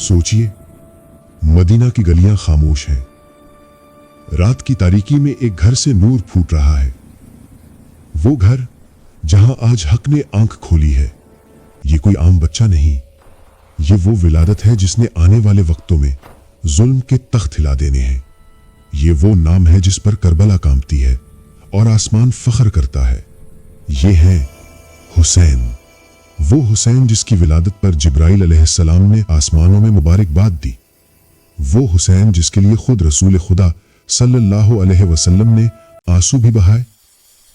सोचिए, मदीना की गलियां खामोश हैं। रात की तारीकी में एक घर से नूर फूट रहा है। वो घर जहां आज हक ने आंख खोली है। ये कोई आम बच्चा नहीं, ये वो विलादत है जिसने आने वाले वक्तों में जुल्म के तख्त हिला देने हैं। ये वो नाम है जिस पर करबला कांपती है और आसमान फख्र करता है। ये है हुसैन, वो हुसैन जिसकी विलादत पर जिब्राइल अलैहिस्सलाम ने आसमानों में मुबारकबाद दी। वो हुसैन जिसके लिए खुद रसूल खुदा सल्लल्लाहु अलैहि वसल्लम ने आंसू भी बहाए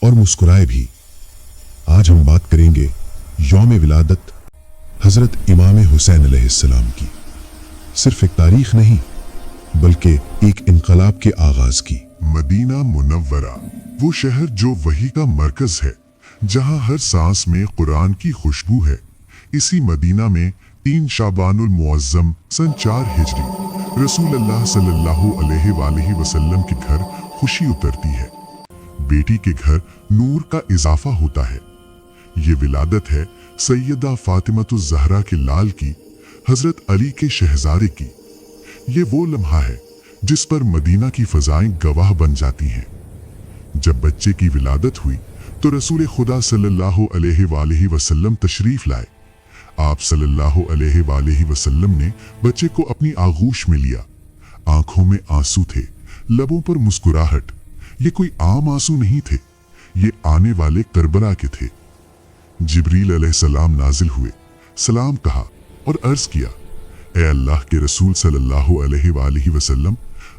और मुस्कुराए भी। आज हम बात करेंगे यौम विलादत हजरत इमाम हुसैन अलैहिस्सलाम की। सिर्फ एक तारीख नहीं, बल्कि एक इनकलाब के आगाज की। मदीना मुनव्वरा, वो शहर जो वही का मरकज है, जहां हर सांस में कुरान की खुशबू है। इसी मदीना में 3 शाबानुल मुअज्जम सन 4 हिजरी रसूल अल्लाह सल्लल्लाहु अलैहि वसल्लम के घर खुशी उतरती है। बेटी के घर नूर का इजाफा होता है। ये विलादत है सैयदा फातिमतुज़ ज़हरा के लाल की, हजरत अली के शहजादे की। ये वो लम्हा है जिस पर मदीना की फजाएं गवाह बन जाती हैं। जब बच्चे की विलादत हुई तो रसूल खुदा सल्लल्लाहु अलैहि वसल्लम तशरीफ लाए। आप सल्लल्लाहु अलैहि वसल्लम ने बच्चे को अपनी आगोश में लिया। आंखों में आंसू थे, लबों पर मुस्कुराहट। ये कोई आम आंसू नहीं थे, ये आने वाले करबला के थे। जिब्रील अलैहिस्सलाम नाजिल हुए, सलाम कहा और अर्ज किया, ए अल्लाह के रसूल सल्लल्लाहु अलैहि वसल्लम,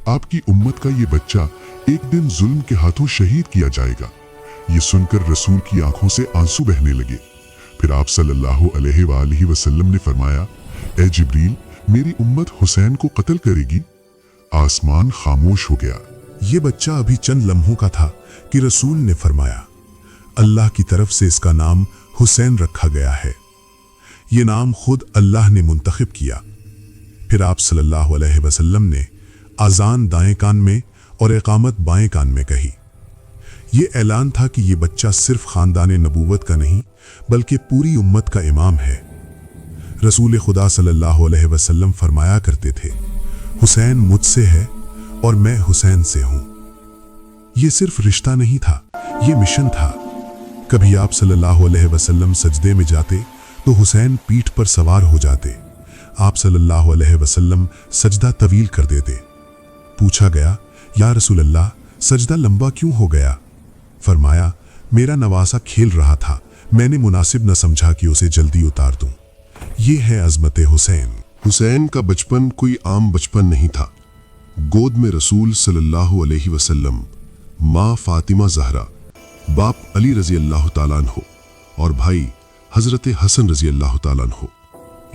आपकी उम्मत का ये बच्चा एक दिन जुल्म के हाथों शहीद किया जाएगा। ये सुनकर रसूल की आंखों से आंसू बहने लगे। फिर आप सल्लल्लाहु अलैहि वसल्लम ने फरमाया, ए जिब्रील, मेरी उम्मत हुसैन को कत्ल करेगी। आसमान खामोश हो गया। ये बच्चा अभी चंद लम्हों का था कि रसूल ने फरमाया, अल्लाह की तरफ से इसका नाम हुसैन रखा गया है। ये नाम खुद अल्लाह ने मुंतखब किया। फिर आप सल्लल्लाहु अलैहि वसल्लम ने आजान दाएं कान में और इकामत बाएं कान में कही। ये ऐलान था कि ये बच्चा सिर्फ खानदान नबूवत का नहीं, बल्कि पूरी उम्मत का इमाम है। रसूल खुदा सल्लल्लाहु अलैहि वसल्लम फरमाया करते थे, हुसैन मुझसे है और मैं हुसैन से हूं। ये सिर्फ रिश्ता नहीं था, ये मिशन था। कभी आप सल्लल्लाहु अलैहि वसल्लम सजदे में जाते तो हुसैन पीठ पर सवार हो जाते। आप सल्लल्लाहु अलैहि वसल्लम सजदा तवील कर देते। पूछा गया, या रसूल अल्लाह, सजदा लंबा क्यों हो गया? फरमाया, मेरा नवासा खेल रहा था, मैंने मुनासिब न समझा कि उसे जल्दी उतार दूं। ये है अजमत हुसैन। हुसैन का बचपन कोई आम बचपन नहीं था। गोद में रसूल सल्लल्लाहु अलैहि वसल्लम, माँ फातिमा ज़हरा, बाप अली रजी अल्लाह ताला अन्हो और भाई हजरत हसन रजी अल्लाह ताला अन्हो।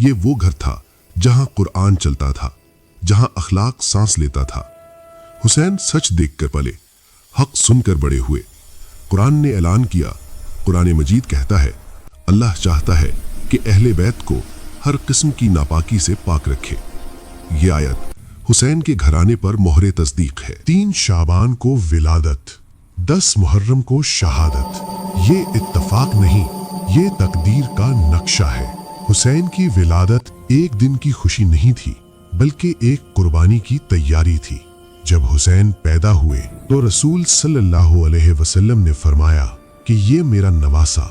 ये वो घर था जहां कुरान चलता था, जहां अखलाक सांस लेता था। हुसैन सच देखकर पले, हक सुनकर बड़े हुए। कुरान ने ऐलान किया, कुरान मजीद कहता है, अल्लाह चाहता है कि अहले बैत को हर किस्म की नापाकी से पाक रखे। ये आयत हुसैन के घराने पर मोहरे तस्दीक है। 3 शाबान को विलादत, 10 मुहर्रम को शहादत। ये इत्तफाक नहीं, ये तकदीर का नक्शा है। हुसैन की विलादत एक दिन की खुशी नहीं थी, बल्कि एक कुर्बानी की तैयारी थी। जब हुसैन पैदा हुए तो रसूल सल्लल्लाहु अलैहि वसल्लम ने फरमाया कि ये मेरा नवासा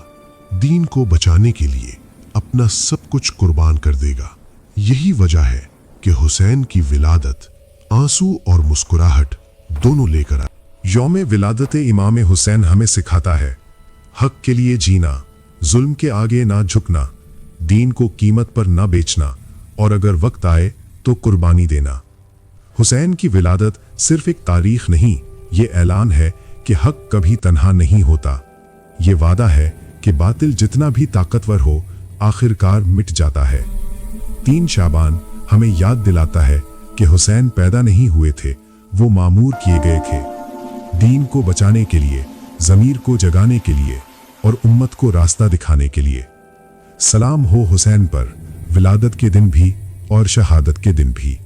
दीन को बचाने के लिए अपना सब कुछ कुर्बान कर देगा। यही वजह है कि हुसैन की विलादत आंसू और मुस्कुराहट दोनों लेकर आई। यौम विलादत इमाम हुसैन हमें सिखाता है, हक के लिए जीना, जुल्म के आगे ना झुकना, दीन को कीमत पर ना बेचना और अगर वक्त आए तो कुर्बानी देना। हुसैन की विलादत सिर्फ एक तारीख नहीं, ये ऐलान है कि हक कभी तन्हा नहीं होता। ये वादा है कि बातिल जितना भी ताकतवर हो, आखिरकार मिट जाता है। 3 शाबान हमें याद दिलाता है कि हुसैन पैदा नहीं हुए थे, वो मामूर किए गए थे, दीन को बचाने के लिए, ज़मीर को जगाने के लिए और उम्मत को रास्ता दिखाने के लिए। सलाम हो हुसैन पर, विलादत के दिन भी और शहादत के दिन भी।